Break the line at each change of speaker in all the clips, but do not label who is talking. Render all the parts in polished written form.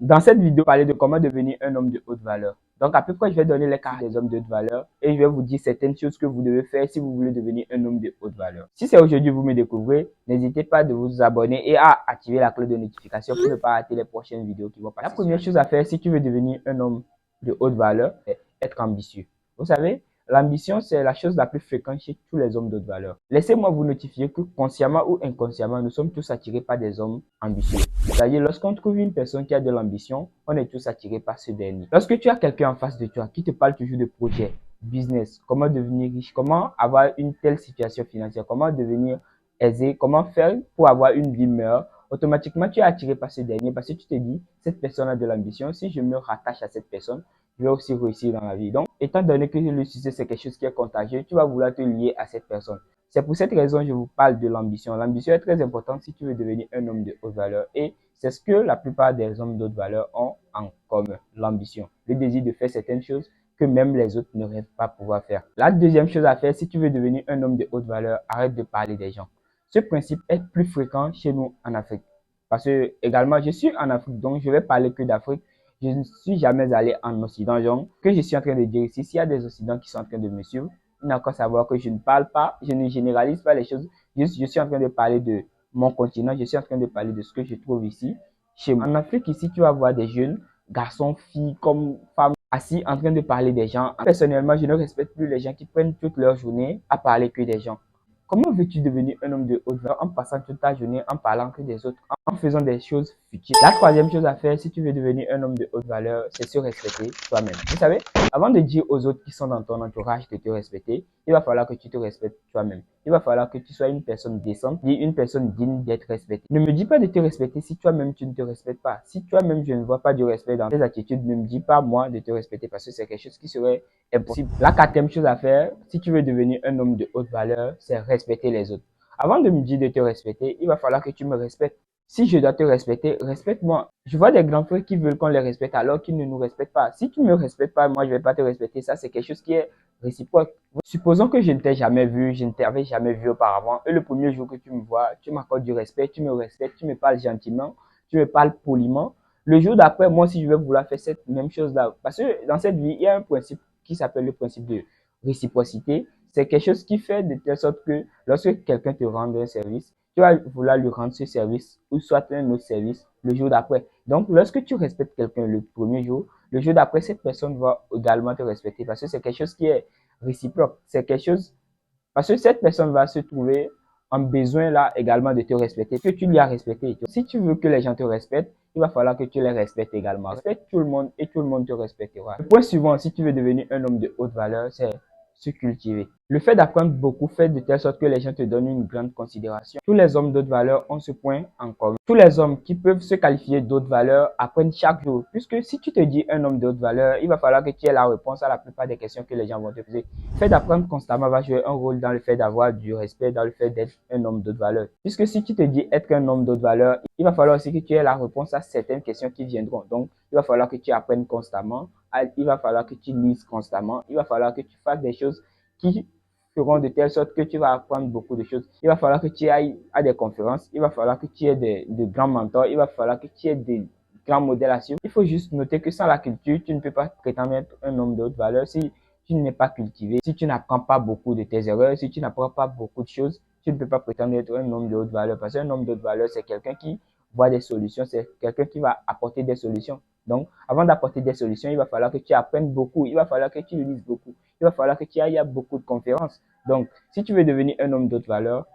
Dans cette vidéo, parler de comment devenir un homme de haute valeur. Donc, à peu près, je vais donner les caractéristiques des hommes de haute valeur et je vais vous dire certaines choses que vous devez faire si vous voulez devenir un homme de haute valeur. Si c'est aujourd'hui vous me découvrez, n'hésitez pas de vous abonner et à activer la cloche de notification pour ne pas rater les prochaines vidéos qui vont passer. La première chose à faire si tu veux devenir un homme de haute valeur, c'est être ambitieux. Vous savez, l'ambition, c'est la chose la plus fréquente chez tous les hommes de haute valeur. Laissez-moi vous notifier que consciemment ou inconsciemment, nous sommes tous attirés par des hommes ambitieux. C'est-à-dire, lorsqu'on trouve une personne qui a de l'ambition, on est tous attirés par ce dernier. Lorsque tu as quelqu'un en face de toi qui te parle toujours de projet, business, comment devenir riche, comment avoir une telle situation financière, comment devenir aisé, comment faire pour avoir une vie meilleure, automatiquement tu es attiré par ce dernier parce que tu te dis, cette personne a de l'ambition, si je me rattache à cette personne, je vais aussi réussir dans la vie. Donc, étant donné que le succès, c'est quelque chose qui est contagieux, tu vas vouloir te lier à cette personne. C'est pour cette raison que je vous parle de l'ambition. L'ambition est très importante si tu veux devenir un homme de haute valeur et c'est ce que la plupart des hommes de haute valeur ont en commun, l'ambition, le désir de faire certaines choses que même les autres ne rêvent pas pouvoir faire. La deuxième chose à faire, si tu veux devenir un homme de haute valeur, arrête de parler des gens. Ce principe est plus fréquent chez nous en Afrique. Parce que également, je suis en Afrique, donc je vais parler que d'Afrique. Je ne suis jamais allé en Occident. Donc, ce que je suis en train de dire ici, s'il y a des Occidents qui sont en train de me suivre, il n'a qu'à savoir que je ne parle pas, je ne généralise pas les choses. Je suis en train de parler de mon continent, je suis en train de parler de ce que je trouve ici, chez moi. En Afrique, ici, tu vas voir des jeunes, garçons, filles, comme femmes, assis en train de parler des gens. Personnellement, je ne respecte plus les gens qui prennent toute leur journée à parler que des gens. Comment veux-tu devenir un homme de haute valeur en passant toute ta journée en parlant que des autres, en faisant des choses futiles? La troisième chose à faire si tu veux devenir un homme de haute valeur, c'est se respecter toi-même. Vous savez, avant de dire aux autres qui sont dans ton entourage de te respecter, il va falloir que tu te respectes toi-même. Il va falloir que tu sois une personne décente, une personne digne d'être respectée. Ne me dis pas de te respecter si toi-même tu ne te respectes pas. Si toi-même je ne vois pas du respect dans tes attitudes, ne me dis pas moi de te respecter parce que c'est quelque chose qui serait impossible. La quatrième chose à faire, si tu veux devenir un homme de haute valeur, c'est respecter les autres. Avant de me dire de te respecter, il va falloir que tu me respectes. Si je dois te respecter, respecte-moi. Je vois des grands frères qui veulent qu'on les respecte alors qu'ils ne nous respectent pas. Si tu ne me respectes pas, moi je ne vais pas te respecter. Ça, c'est quelque chose qui est réciproque. Supposons que je ne t'ai jamais vu, je ne t'avais jamais vu auparavant. Et le premier jour que tu me vois, tu m'accordes du respect, tu me respectes, tu me parles gentiment, tu me parles poliment. Le jour d'après, moi aussi, je vais vouloir faire cette même chose-là. Parce que dans cette vie, il y a un principe qui s'appelle le principe de réciprocité. C'est quelque chose qui fait de telle sorte que lorsque quelqu'un te rend un service, tu vas vouloir lui rendre ce service ou soit un autre service le jour d'après. Donc, lorsque tu respectes quelqu'un le premier jour, le jour d'après, cette personne va également te respecter parce que c'est quelque chose qui est réciproque. C'est quelque chose, parce que cette personne va se trouver en besoin là également de te respecter, que tu lui as respecté. Si tu veux que les gens te respectent, il va falloir que tu les respectes également. Respecte tout le monde et tout le monde te respectera. Le point suivant, si tu veux devenir un homme de haute valeur, c'est se cultiver. Le fait d'apprendre beaucoup fait de telle sorte que les gens te donnent une grande considération. Tous les hommes d'autres valeurs ont ce point en commun. Tous les hommes qui peuvent se qualifier d'autres valeurs apprennent chaque jour. Puisque si tu te dis un homme d'autres valeurs, il va falloir que tu aies la réponse à la plupart des questions que les gens vont te poser. Le fait d'apprendre constamment va jouer un rôle dans le fait d'avoir du respect, dans le fait d'être un homme d'autres valeurs. Puisque si tu te dis être un homme d'autres valeurs, il va falloir aussi que tu aies la réponse à certaines questions qui viendront. Donc, il va falloir que tu apprennes constamment. Il va falloir que tu lises constamment. Il va falloir que tu fasses des choses qui feront de telle sorte que tu vas apprendre beaucoup de choses. Il va falloir que tu ailles à des conférences. Il va falloir que tu aies de grands mentors. Il va falloir que tu aies des grands modèles à suivre. Il faut juste noter que sans la culture, tu ne peux pas prétendre être un homme de haute valeur si tu n'es pas cultivé, si tu n'apprends pas beaucoup de tes erreurs, si tu n'apprends pas beaucoup de choses, tu ne peux pas prétendre être un homme de haute valeur. Parce qu'un homme de haute valeur, c'est quelqu'un qui voit des solutions, c'est quelqu'un qui va apporter des solutions. Donc, avant d'apporter des solutions, il va falloir que tu apprennes beaucoup, il va falloir que tu lises beaucoup, il va falloir que tu ailles à beaucoup de conférences. Donc, si tu veux devenir un homme d'autre valeur,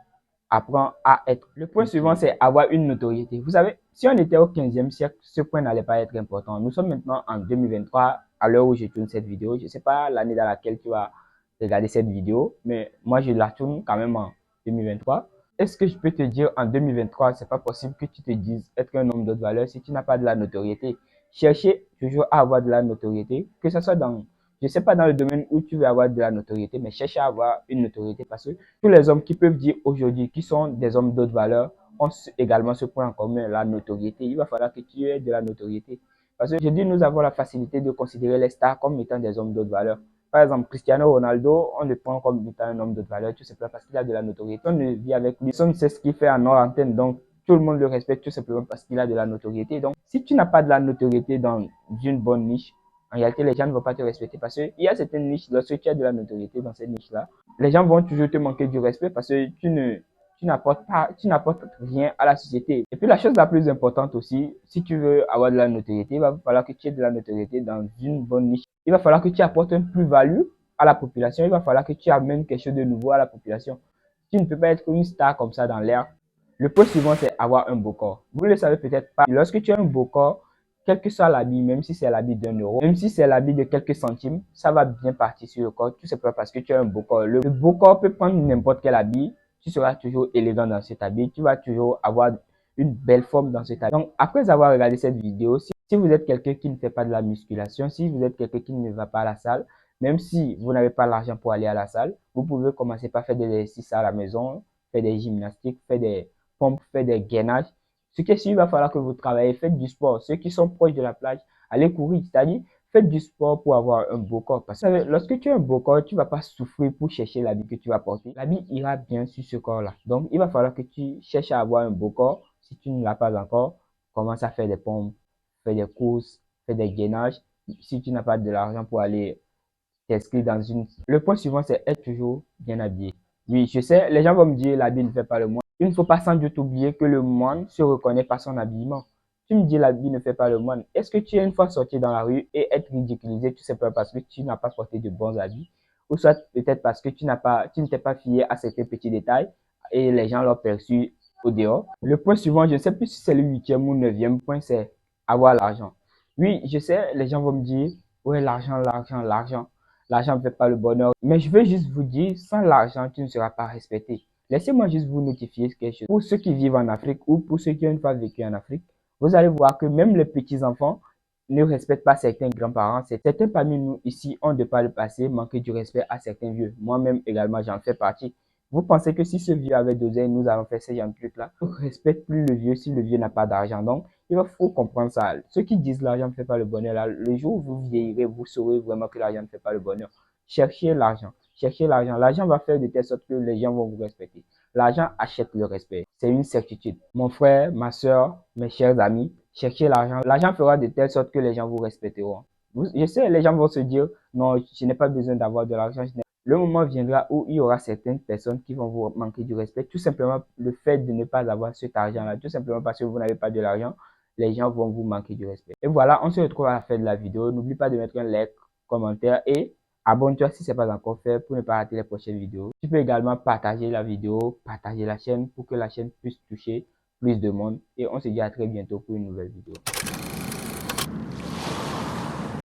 apprends à être. Le point suivant, c'est avoir une notoriété. Vous savez, si on était au 15e siècle, ce point n'allait pas être important. Nous sommes maintenant en 2023, à l'heure où je tourne cette vidéo. Je ne sais pas l'année dans laquelle tu vas regarder cette vidéo, mais moi, je la tourne quand même en 2023. Est-ce que je peux te dire en 2023, c'est pas possible que tu te dises être un homme d'autre valeur si tu n'as pas de la notoriété. Cherchez toujours à avoir de la notoriété, que ce soit dans, je ne sais pas dans le domaine où tu veux avoir de la notoriété, mais cherche à avoir une notoriété parce que tous les hommes qui peuvent dire aujourd'hui qui sont des hommes d'autres valeurs ont également ce point en commun, la notoriété. Il va falloir que tu aies de la notoriété. Parce que je dis, nous avons la facilité de considérer les stars comme étant des hommes d'autres valeurs. Par exemple, Cristiano Ronaldo, on le prend comme étant un homme d'autres valeurs, tout simplement parce qu'il a de la notoriété. On ne vit avec lui, on sait ce qu'il fait en hors antenne, donc tout le monde le respecte tout simplement parce qu'il a de la notoriété. Donc, si tu n'as pas de la notoriété dans une bonne niche, en réalité, les gens ne vont pas te respecter parce qu'il y a certaines niches, lorsque tu as de la notoriété dans cette niche-là, les gens vont toujours te manquer du respect parce que tu n'apportes rien à la société. Et puis, la chose la plus importante aussi, si tu veux avoir de la notoriété, il va falloir que tu aies de la notoriété dans une bonne niche. Il va falloir que tu apportes un plus-value à la population. Il va falloir que tu amènes quelque chose de nouveau à la population. Tu ne peux pas être une star comme ça dans l'air. Le point suivant, c'est avoir un beau corps. Vous ne le savez peut-être pas. Lorsque tu as un beau corps, quel que soit l'habit, même si c'est l'habit d'1 euro, même si c'est l'habit de quelques centimes, ça va bien partir sur le corps, tout simplement parce que tu as un beau corps. Le beau corps peut prendre n'importe quel habit, tu seras toujours élégant dans cet habit, tu vas toujours avoir une belle forme dans cet habit. Donc, après avoir regardé cette vidéo, si vous êtes quelqu'un qui ne fait pas de la musculation, si vous êtes quelqu'un qui ne va pas à la salle, même si vous n'avez pas l'argent pour aller à la salle, vous pouvez commencer par faire des exercices à la maison, faire des gymnastiques, faire des pompes, faire des gainages. Ce qui est sûr, il va falloir que vous travaillez, faites du sport. Ceux qui sont proches de la plage, allez courir, c'est-à-dire faites du sport pour avoir un beau corps. Parce que lorsque tu as un beau corps, tu ne vas pas souffrir pour chercher l'habit que tu vas porter. L'habit ira bien sur ce corps-là. Donc, il va falloir que tu cherches à avoir un beau corps. Si tu ne l'as pas encore, commence à faire des pompes, faire des courses, faire des gainages. Si tu n'as pas de l'argent pour aller t'inscrire dans une... Le point suivant, c'est être toujours bien habillé. Oui, je sais, les gens vont me dire l'habit ne fait pas le moine. Il ne faut pas sans doute oublier que le moine se reconnaît par son habillement. Tu me dis l'habit ne fait pas le moine. Est-ce que tu es une fois sorti dans la rue et être ridiculisé tout simplement parce que tu n'as pas porté de bons habits, ou soit peut-être parce que tu ne t'es pas fié à certains petits détails et les gens l'ont perçu au dehors. Le point suivant, je ne sais plus si c'est le 8e ou 9e point, c'est avoir l'argent. Oui, je sais, les gens vont me dire, ouais, l'argent, l'argent, l'argent. L'argent ne fait pas le bonheur. Mais je veux juste vous dire, sans l'argent, tu ne seras pas respecté. Laissez-moi juste vous notifier quelque chose. Pour ceux qui vivent en Afrique ou pour ceux qui ont une fois vécu en Afrique, vous allez voir que même les petits-enfants ne respectent pas certains grands-parents. Certains parmi nous ici ont de par le passé manqué du respect à certains vieux. Moi-même également, j'en fais partie. Vous pensez que si ce vieux avait d'oseille, nous allons faire ce genre de trucs-là? On ne respecte plus le vieux si le vieux n'a pas d'argent. Donc, il faut comprendre ça. Ceux qui disent l'argent ne fait pas le bonheur, là, le jour où vous vieillirez, vous saurez vraiment que l'argent ne fait pas le bonheur. Cherchez l'argent. Cherchez l'argent. L'argent va faire de telle sorte que les gens vont vous respecter. L'argent achète le respect. C'est une certitude. Mon frère, ma soeur, mes chers amis, cherchez l'argent. L'argent fera de telle sorte que les gens vous respecteront. Je sais, les gens vont se dire, non, je n'ai pas besoin d'avoir de l'argent. Le moment viendra où il y aura certaines personnes qui vont vous manquer du respect. Tout simplement, le fait de ne pas avoir cet argent-là, tout simplement parce que vous n'avez pas de l'argent, les gens vont vous manquer du respect. Et voilà, on se retrouve à la fin de la vidéo. N'oublie pas de mettre un like, commentaire et abonne-toi si ce n'est pas encore fait pour ne pas rater les prochaines vidéos. Tu peux également partager la vidéo, partager la chaîne pour que la chaîne puisse toucher plus de monde. Et on se dit à très bientôt pour une nouvelle vidéo.